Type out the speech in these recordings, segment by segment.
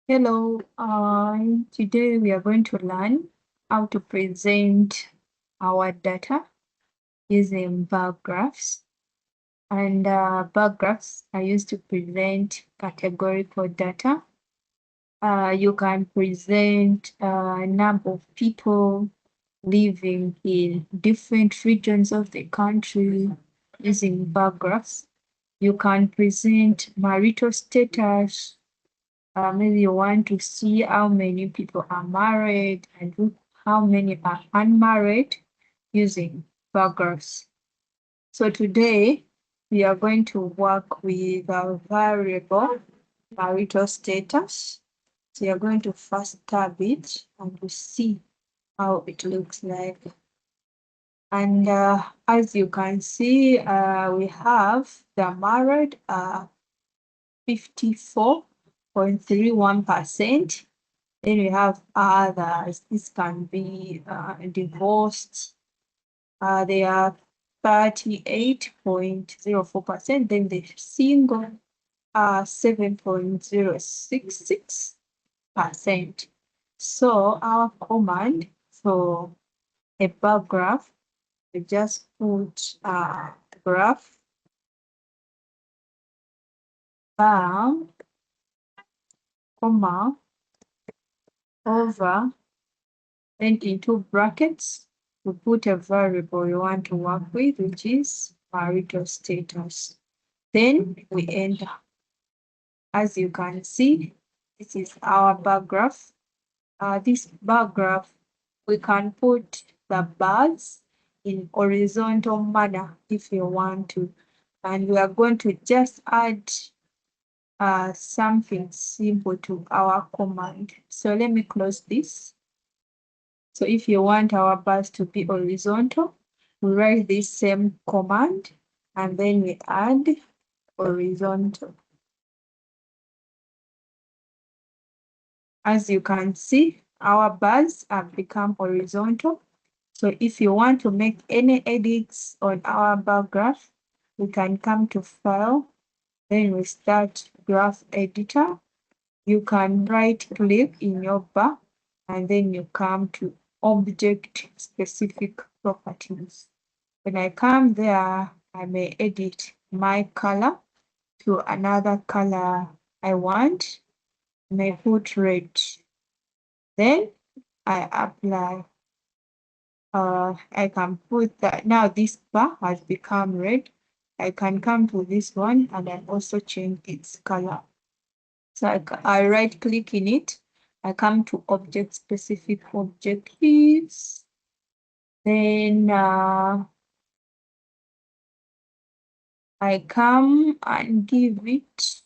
Hello, today we are going to learn how to present our data using bar graphs. And bar graphs are used to present categorical data. You can present a number of people living in different regions of the country using bar graphs. You can present marital status. Maybe you want to see how many people are married and how many are unmarried using bar graphs. So today we are going to work with a variable marital status. So you're going to first tab it and you see how it looks like. And as you can see, we have the married 54.31%. Then we have others. This can be divorced. They are 38.04%. Then the single 7.066%. So our command for a bar graph, we just put graph bar, comma, over, then into brackets, we put a variable we want to work with, which is marital status. Then we enter. As you can see, this is our bar graph. This bar graph, we can put the bars in horizontal manner if you want to. And we are going to just add something simple to our command. So let me close this. So if you want our bars to be horizontal, we write this same command and then we add horizontal. As you can see, our bars have become horizontal. So if you want to make any edits on our bar graph, we can come to File, then we start Graph Editor. You can right click in your bar and then you come to Object Specific Properties. When I come there, I may edit my color to another color I want. I may put red. Then I apply. I can put that. Now this bar has become red. I can come to this one and then also change its color. So I right click in it. I come to object specific objectives. Then I come and give it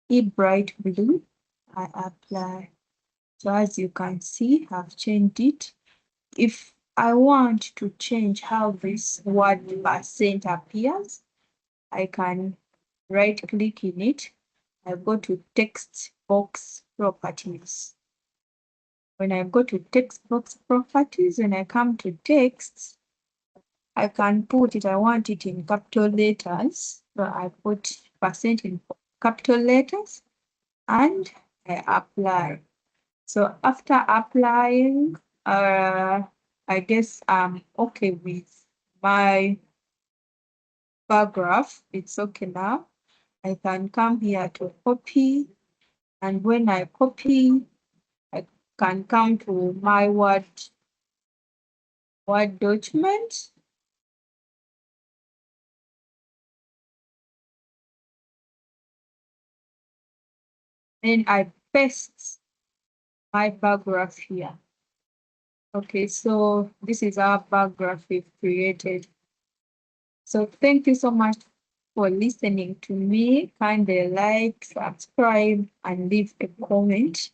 a bright blue. I apply. So as you can see, I've changed it. If I want to change how this word percent appears, I can right click in it. I go to text box properties. When I go to text box properties, when I come to text, I can put it, I want it in capital letters. So I put percent in capital letters and I apply. So after applying, I guess I'm okay with my bar graph. It's okay now. I can come here to copy, and when I copy, I can come to my Word document. Then I paste my bar graph here. Okay, so this is our bar graph we've created. So thank you so much for listening to me. Kindly like, subscribe, and leave a comment.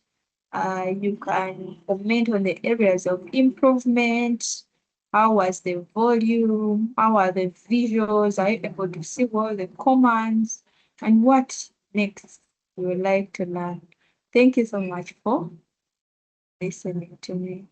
You can comment on the areas of improvement. How was the volume? How are the visuals? Are you able to see all the commands? And what next you would like to learn? Thank you so much for listening to me.